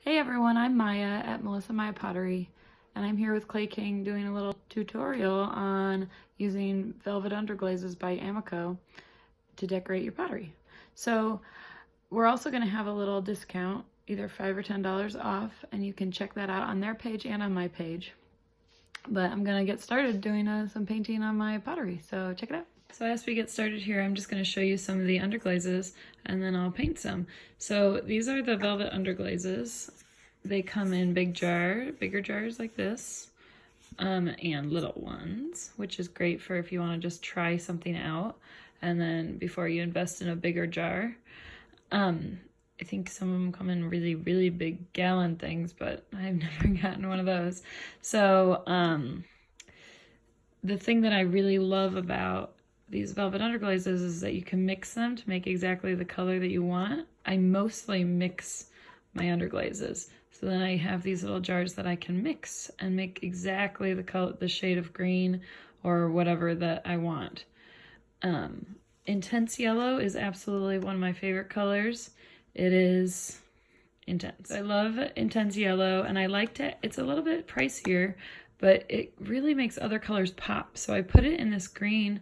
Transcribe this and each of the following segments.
Hey everyone, I'm Maya at Melissa Maya Pottery, and I'm here with Clay King doing a little tutorial on using velvet underglazes by Amaco to decorate your pottery. So we're also going to have a little discount, either $5 or $10 off, and you can check that out on their page and on my page. But I'm going to get started doing some painting on my pottery, so check it out. So as we get started here, I'm just going to show you some of the underglazes and then I'll paint some. So these are the velvet underglazes. They come in bigger jars like this, and little ones, which is great for if you want to just try something out and then before you invest in a bigger jar. I think some of them come in really, really big gallon things, but I've never gotten one of those. So the thing that I really love about these velvet underglazes is that you can mix them to make exactly the color that you want. I mostly mix my underglazes. So then I have these little jars that I can mix and make exactly the color, the shade of green or whatever that I want. Intense yellow is absolutely one of my favorite colors. It is intense. I love intense yellow, and I liked it. It's a little bit pricier, but it really makes other colors pop. So I put it in this green.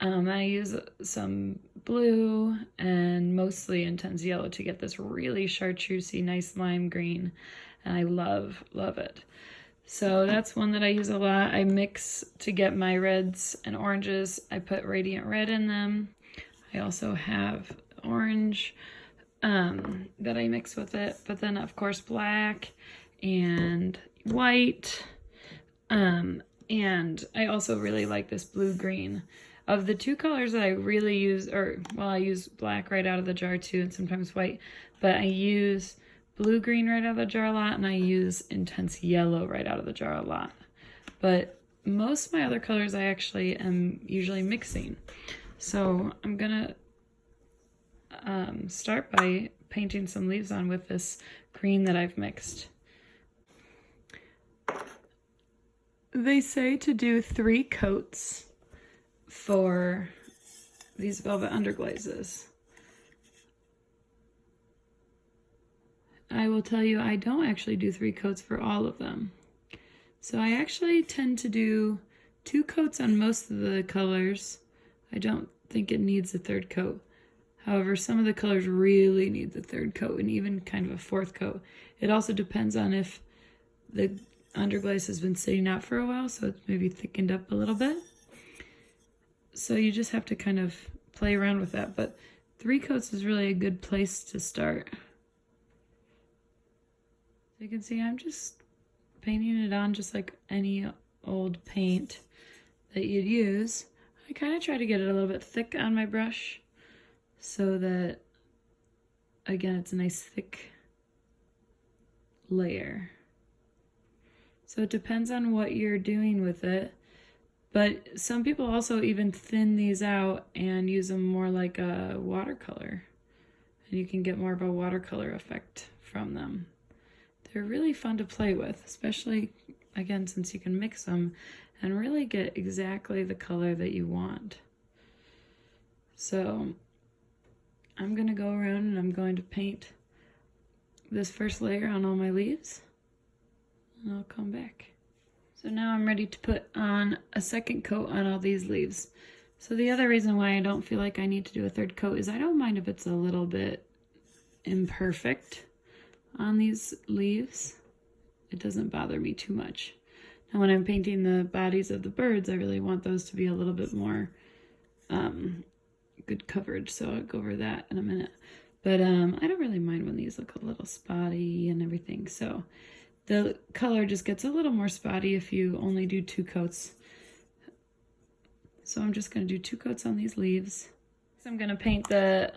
I use some blue and mostly intense yellow to get this really chartreusey, nice lime green. And I love, love it. So that's one that I use a lot. I mix to get my reds and oranges. I put radiant red in them. I also have orange that I mix with it. But then, of course, black and white. And I also really like this blue-green. Of the two colors that I really use, I use black right out of the jar too, and sometimes white, but I use blue-green right out of the jar a lot, and I use intense yellow right out of the jar a lot. But most of my other colors I actually am usually mixing. So I'm gonna start by painting some leaves on with this green that I've mixed. They say to do 3 coats for these velvet underglazes. I will tell you, I don't actually do 3 coats for all of them. So I actually tend to do 2 coats on most of the colors. I don't think it needs a 3rd coat. However, some of the colors really need the 3rd coat and even kind of a 4th coat. It also depends on if the underglaze has been sitting out for a while, so it's maybe thickened up a little bit. So you just have to kind of play around with that, but 3 coats is really a good place to start. So you can see I'm just painting it on just like any old paint that you'd use. I kind of try to get it a little bit thick on my brush so that, again, it's a nice thick layer. So it depends on what you're doing with it. But some people also even thin these out and use them more like a watercolor. And you can get more of a watercolor effect from them. They're really fun to play with, especially, again, since you can mix them and really get exactly the color that you want. So I'm going to go around and I'm going to paint this first layer on all my leaves. And I'll come back. So now I'm ready to put on a 2nd coat on all these leaves. So the other reason why I don't feel like I need to do a 3rd coat is I don't mind if it's a little bit imperfect on these leaves. It doesn't bother me too much. Now when I'm painting the bodies of the birds, I really want those to be a little bit more good coverage, so I'll go over that in a minute. But I don't really mind when these look a little spotty and everything, so the color just gets a little more spotty if you only do 2 coats. So I'm just going to do 2 coats on these leaves. So I'm going to paint the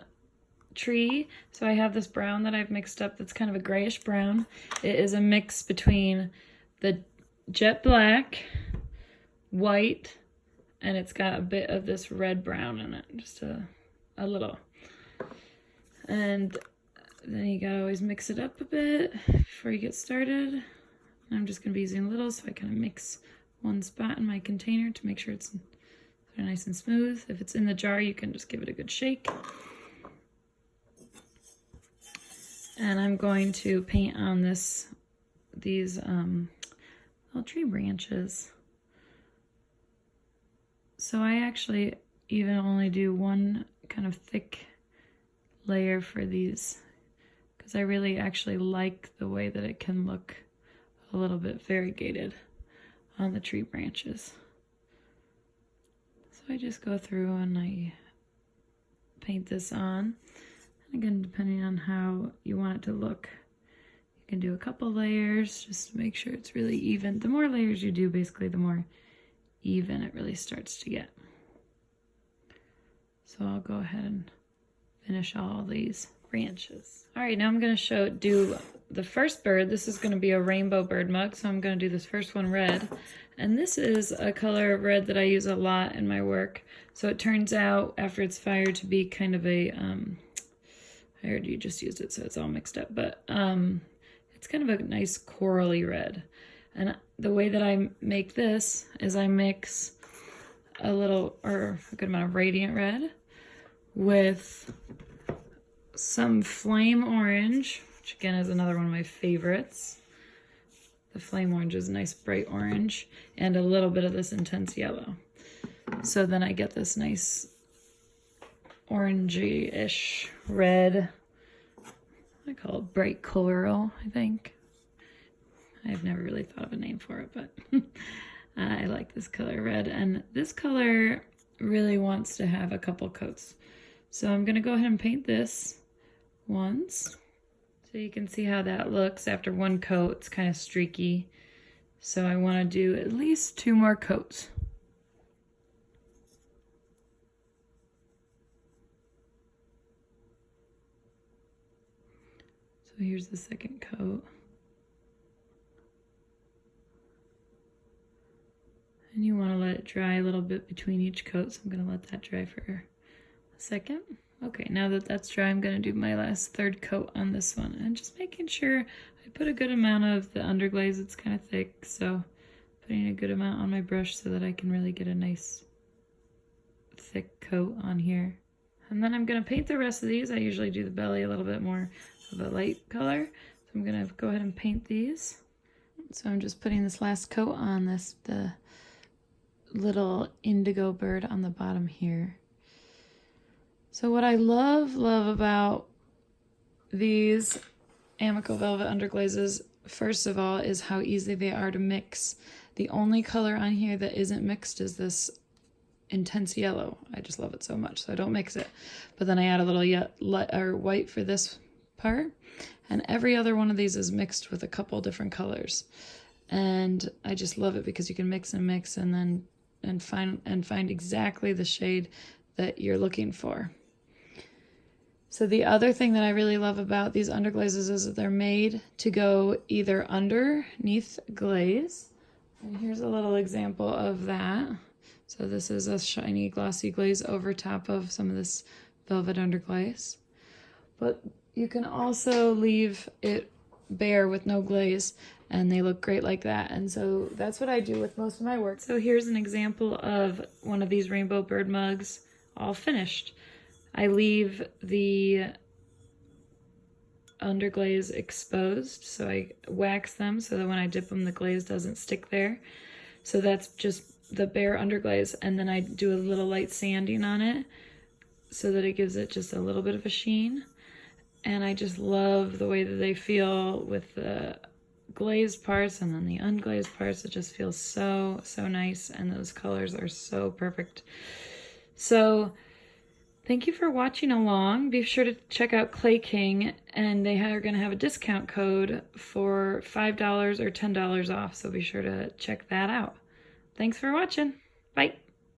tree. So I have this brown that I've mixed up that's kind of a grayish brown. It is a mix between the jet black, white, and it's got a bit of this red brown in it, just a little. And then you gotta always mix it up a bit before you get started. I'm just gonna be using a little, so I kind of mix one spot in my container to make sure it's sort of nice and smooth. If it's in the jar, you can just give it a good shake. And I'm going to paint on these little tree branches. So I actually even only do one kind of thick layer for these because I really actually like the way that it can look a little bit variegated on the tree branches. So I just go through and I paint this on. Again, depending on how you want it to look, you can do a couple layers just to make sure it's really even. The more layers you do, basically, the more even it really starts to get. So I'll go ahead and finish all these branches. All right, now I'm going to do the first bird. This is going to be a rainbow bird mug, so I'm going to do this first one red. And this is a color of red that I use a lot in my work. So it turns out, after it's fired, to be kind of a, I heard you just used it, so it's all mixed up, but it's kind of a nice corally red. And the way that I make this is I mix a good amount of radiant red with some flame orange, which again is another one of my favorites. The flame orange is a nice bright orange, and a little bit of this intense yellow. So then I get this nice orangey-ish red. I call it bright coral, I think. I've never really thought of a name for it, but I like this color red. And this color really wants to have a couple coats. So I'm going to go ahead and paint this once. So you can see how that looks after one coat. It's kind of streaky. So I want to do at least 2 more coats. So here's the second coat. And you want to let it dry a little bit between each coat, so I'm going to let that dry for a second. Okay, now that that's dry, I'm going to do my last third coat on this one. And just making sure I put a good amount of the underglaze. It's kind of thick, so putting a good amount on my brush so that I can really get a nice thick coat on here. And then I'm going to paint the rest of these. I usually do the belly a little bit more of a light color. So I'm going to go ahead and paint these. So I'm just putting this last coat on the little indigo bird on the bottom here. So what I love about these Amaco Velvet Underglazes, first of all, is how easy they are to mix. The only color on here that isn't mixed is this intense yellow. I just love it so much, so I don't mix it. But then I add a little white for this part, and every other one of these is mixed with a couple different colors. And I just love it because you can mix and mix and find exactly the shade that you're looking for. So the other thing that I really love about these underglazes is that they're made to go either underneath glaze. And here's a little example of that. So this is a shiny glossy glaze over top of some of this velvet underglaze. But you can also leave it bare with no glaze, and they look great like that. And so that's what I do with most of my work. So here's an example of one of these rainbow bird mugs all finished. I leave the underglaze exposed, so I wax them so that when I dip them, the glaze doesn't stick there. So that's just the bare underglaze, and then I do a little light sanding on it so that it gives it just a little bit of a sheen. And I just love the way that they feel with the glazed parts and then the unglazed parts. It just feels so nice, and those colors are so perfect. So thank you for watching along. Be sure to check out Clay King, and they are going to have a discount code for $5 or $10 off, so be sure to check that out. Thanks for watching. Bye.